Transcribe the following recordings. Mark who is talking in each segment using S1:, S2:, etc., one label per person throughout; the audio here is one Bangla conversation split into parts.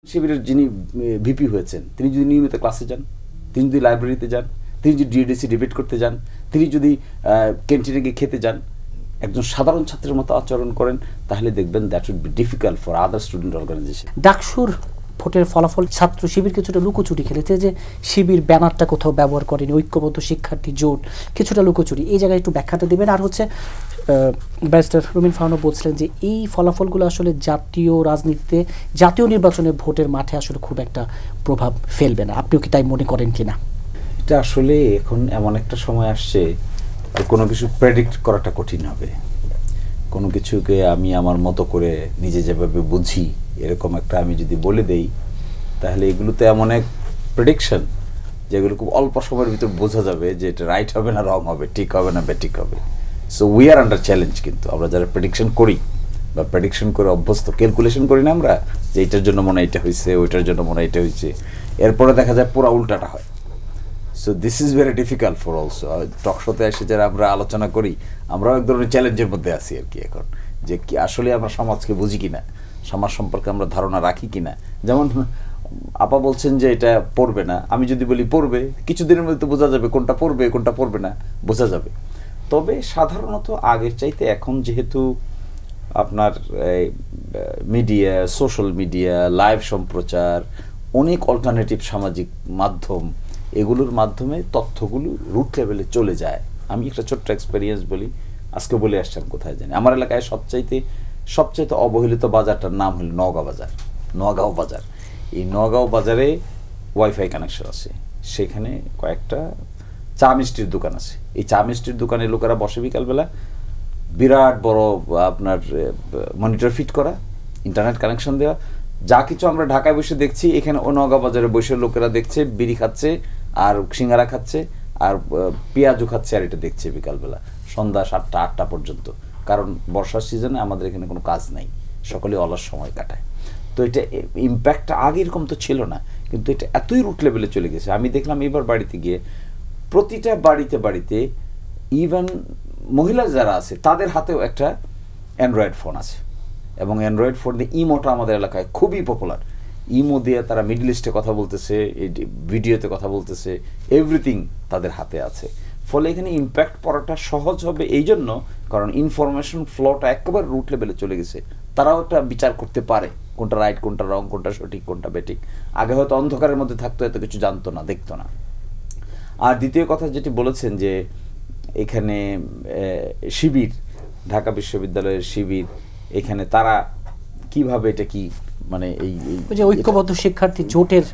S1: শিবিরের যিনি ভিপি হয়েছেন তিনি যদি নিয়মিত ক্লাসে যান, তিনি যদি লাইব্রেরিতে যান, তিনি যদি ডিএডিসি ডিবেট করতে যান, তিনি যদি ক্যান্টিনে গিয়ে খেতে যান, একজন সাধারণ ছাত্রের মতো আচরণ করেন, তাহলে দেখবেন that would be difficult for other student organisation.
S2: ডাকসুর ভোটের ফলাফল ছাত্র শিবির কিছুটা লুকোচুরি খেলেছে, যে শিবির ব্যানারটা কোথাও ব্যবহার করেনি, ঐক্যবদ্ধ শিক্ষার্থী জোট কিছুটা লুকোচুরি, এই জায়গায় একটু ব্যাখ্যাটা দেবেন। আর হচ্ছে ব্যারিস্টার রুমিন ফারহানা বলছিলেন যে এই ফলাফলগুলো আসলে জাতীয় রাজনীতিতে, জাতীয় নির্বাচনে ভোটের মাঠে আসলে খুব একটা প্রভাব ফেলবে না, আপনিও কি তাই মনে করেন কিনা?
S1: এটা আসলে এখন এমন একটা সময় আসছে যে কোনো কিছু প্রেডিক্ট করাটা কঠিন হবে। কোনো কিছুকে আমি আমার মতো করে নিজে যেভাবে বুঝি এরকম একটা আমি যদি বলে দেই, তাহলে এগুলোতে এমন এক প্রেডিকশন যেগুলো খুব অল্প সময়ের ভিতর বোঝা যাবে যে এটা রাইট হবে না রং হবে, ঠিক হবে না বেঠিক হবে। So we are under challenge. কিন্তু আমরা যারা প্রেডিকশন করি বা প্রেডিকশন করে অভ্যস্ত, ক্যালকুলেশন করি না আমরা যে এইটার জন্য মনে হয় এটা হয়েছে, ওইটার জন্য মনে হয় এটা হয়েছে, এরপরে দেখা যায় পুরো উল্টাটা হয়। So this is very difficult for also. Talk শোতে এসে যারা আমরা আলোচনা করি, আমরাও এক ধরনের চ্যালেঞ্জের মধ্যে আছি আর কি এখন, যে কি আসলে আমরা সমাজকে বুঝি কিনা, সমাজ সম্পর্কে আমরা ধারণা রাখি কিনা। যেমন আপা বলছেন যে এটা পড়বে না, আমি যদি বলি পড়বে, কিছুদিনের মধ্যে বোঝা যাবে কোনটা পড়বে কোনটা পড়বে না, বোঝা যাবে। তবে সাধারণত আগের চাইতে এখন যেহেতু আপনার মিডিয়া, সোশ্যাল মিডিয়া, লাইভ সম্প্রচার, অনেক অল্টারনেটিভ সামাজিক মাধ্যম, এগুলোর মাধ্যমে তথ্যগুলো রুট লেভেলে চলে যায়। আমি একটা ছোট্ট এক্সপেরিয়েন্স বলি, আজকে বলে আসছেন কোথায় জানি, আমার এলাকায় সবচাইতে অবহেলিত বাজারটার নাম হলো নওগাঁ বাজার। নওগাঁও বাজার, এই নওগাঁও বাজারে ওয়াইফাই কানেকশন আছে, সেখানে কয়েকটা চা মিষ্টির দোকান আছে। এই চা মিষ্টির দোকানে লোকেরা বসে বিকালবেলা, বিরাট বড় আপনার মনিটর ফিট করা, ইন্টারনেট কানেকশন দেওয়া, যা কিছু আমরা ঢাকায় বসে দেখছি এখানে ও নওগাঁ বাজারে বসে লোকেরা দেখছে, বিড়ি খাচ্ছে আর সিঙ্গারা খাচ্ছে আর পেঁয়াজু খাচ্ছে, আর এটা দেখছে বিকালবেলা সন্ধ্যা 7টা 8টা পর্যন্ত। কারণ বর্ষার সিজনে আমাদের এখানে কোনো কাজ নাই, সকলে অলস সময় কাটায়। তো এটা ইম্প্যাক্টটা আগে এরকম তো ছিল না, কিন্তু এটা এতই রুট লেভেলে চলে গেছে। আমি দেখলাম এবার বাড়িতে গিয়ে প্রতিটা বাড়িতে ইভেন মহিলা যারা আছে তাদের হাতেও একটা অ্যান্ড্রয়েড ফোন আছে, এবং অ্যান্ড্রয়েড ফোন দিয়ে ইমোটা আমাদের এলাকায় খুবই পপুলার। ইমো দিয়ে তারা মিডল ইস্টে কথা বলতেছে, ভিডিওতে কথা বলতেছে, এভরিথিং তাদের হাতে আছে। ফলে এখানে ইম্প্যাক্ট পড়াটা সহজ হবে এই জন্য, কারণ ইনফরমেশন ফ্লোটা একেবারে রুট লেভেলে চলে গেছে। তারাও একটা বিচার করতে পারে কোনটা রাইট, কোনটা রং, কোনটা সঠিক, কোনটা বেঠিক। আগে হয়তো অন্ধকারের মধ্যে থাকতো, এত কিছু জানতো না, দেখতো না। আর দ্বিতীয় কথা যেটি বলেছেন যে এখানে শিবির, ঢাকা বিশ্ববিদ্যালয়ের শিবির, এখানে তারা কিভাবে এটা কি মানে এই
S2: ঐক্যবদ্ধ শিক্ষার্থী জোটের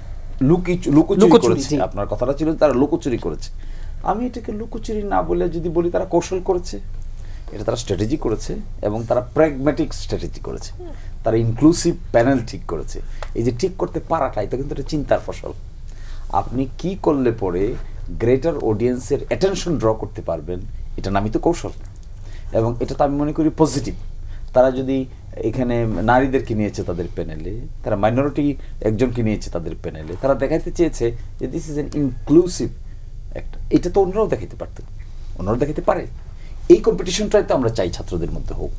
S1: লুকোচুরি করেছে, আপনার কথাটা ছিল তারা লুকোচুরি করেছে। আমি এটাকে লুকোচুরি না বলে যদি বলি তারা কৌশল করেছে, এটা তারা স্ট্র্যাটেজি করেছে, এবং তারা প্র্যাগম্যাটিক স্ট্র্যাটেজি করেছে। তারা ইনক্লুসিভ প্যানেল ঠিক করেছে। এই যে ঠিক করতে পারাটা, এটা কিন্তু একটা চিন্তার ফসল। আপনি কি করলে পরে গ্রেটার অডিয়েন্সের অ্যাটেনশন ড্র করতে পারবেন, এটা নামই তো কৌশল, এবং এটা তো আমি মনে করি পজিটিভ। তারা যদি এখানে নারীদেরকে নিয়েছে তাদের প্যানেলে, তারা মাইনরিটি একজনকে নিয়েছে তাদের প্যানেলে, তারা দেখাতে চেয়েছে যে দিস ইজ এন ইনক্লুসিভ একটা, এটা তো অন্যরাও দেখাতে পারতেন, অন্যরাও দেখাতে পারে। এই কম্পিটিশনটাই তো আমরা চাই ছাত্রদের মধ্যে হোক,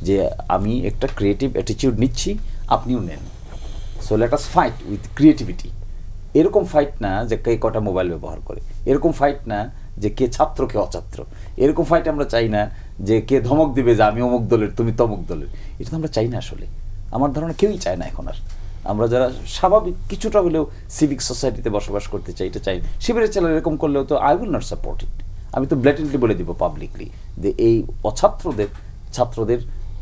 S1: যে আমি একটা ক্রিয়েটিভ অ্যাটিটিউড নিচ্ছি, আপনিও নেন। So let us fight with creativity. এরকম ফাইট না যে কে কটা মোবাইল ব্যবহার করে, এরকম ফাইট না যে কে ছাত্র কে অছাত্র, এরকম ফাইট আমরা চাই না যে কে ধমক দিবে যে আমি অমুক দলের তুমি তমুক দলের। এটা তো আমরা চাই না আসলে, আমার ধারণা কেউই চায় না এখন আর। আমরা যারা স্বাভাবিক কিছুটা হলেও সিভিক সোসাইটিতে বসবাস করতে চাই, এটা চাই। শিবিরের ছেলেরা এরকম করলেও তো আই উইল নট সাপোর্ট ইট। আমি তো ব্ল্যাটেন্টলি বলে দিব পাবলিকলি যে এই ছাত্রদের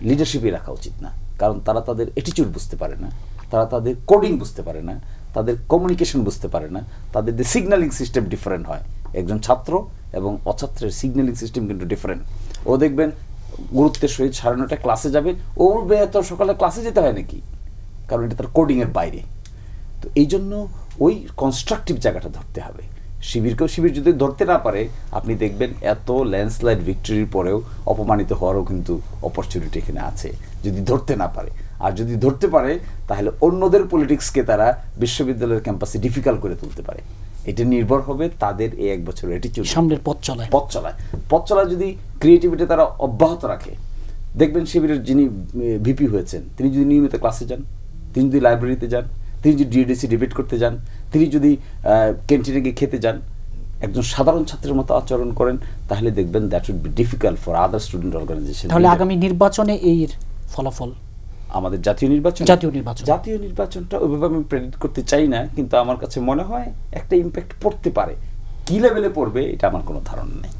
S1: লিডারশিপে রাখা উচিত না, কারণ তারা তাদের অ্যাটিটিউড বুঝতে পারে না, তারা তাদের কোডিং বুঝতে পারে না, তাদের কমিউনিকেশন বুঝতে পারে না, তাদের যে সিগন্যালিং সিস্টেম ডিফারেন্ট হয়। একজন ছাত্র এবং অছাত্রের সিগন্যালিং সিস্টেম কিন্তু ডিফারেন্ট। ও দেখবেন গুরুত্বের সহিত 9:30 ক্লাসে যাবে, ও বলবে এত সকালে ক্লাসে যেতে হয় নাকি, কারণ এটা তার কোডিংয়ের বাইরে। তো এই জন্য ওই কনস্ট্রাকটিভ জায়গাটা ধরতে হবে। শিবির যদি ধরতে না পারে, আপনি দেখবেন এত ল্যান্ডস্লাইড ভিক্টরির পরেও অপমানিত হওয়ারও কিন্তু অপরচুনিটি এখানে আছে, যদি ধরতে না পারে। আর যদি ধরতে পারে, তাহলে অন্যদের পলিটিক্সকে তারা বিশ্ববিদ্যালয়ের ক্যাম্পাসে ডিফিকাল্ট করে তুলতে পারে। এটা নির্ভর হবে তাদের এই 1 বছরের অ্যাটিটিউড,
S2: সামনের পথ
S1: চলায় যদি ক্রিয়েটিভিটি তারা অব্যাহত রাখে, দেখবেন শিবিরের যিনি ভিপি হয়েছেন তিনি যদি নিয়মিত ক্লাসে যান, তিনি যদি লাইব্রেরিতে যান, তিনি যদি ডিএডিসি ডিবেট করতে যান, তিনি যদি ক্যান্টিনে গিয়ে খেতে যান, একজন সাধারণ ছাত্রের মতো আচরণ করেন, তাহলে দেখবেন that would be difficult for other student organisation.
S2: তাহলে আগামী নির্বাচনে এর ফলাফল,
S1: আমাদের জাতীয় নির্বাচনটা ওইভাবে আমি প্রেডিক্ট করতে চাই না, কিন্তু আমার কাছে মনে হয় একটা ইম্প্যাক্ট পড়তে পারে। কি লেভেলে পড়বে এটা আমার কোনো ধারণা নেই।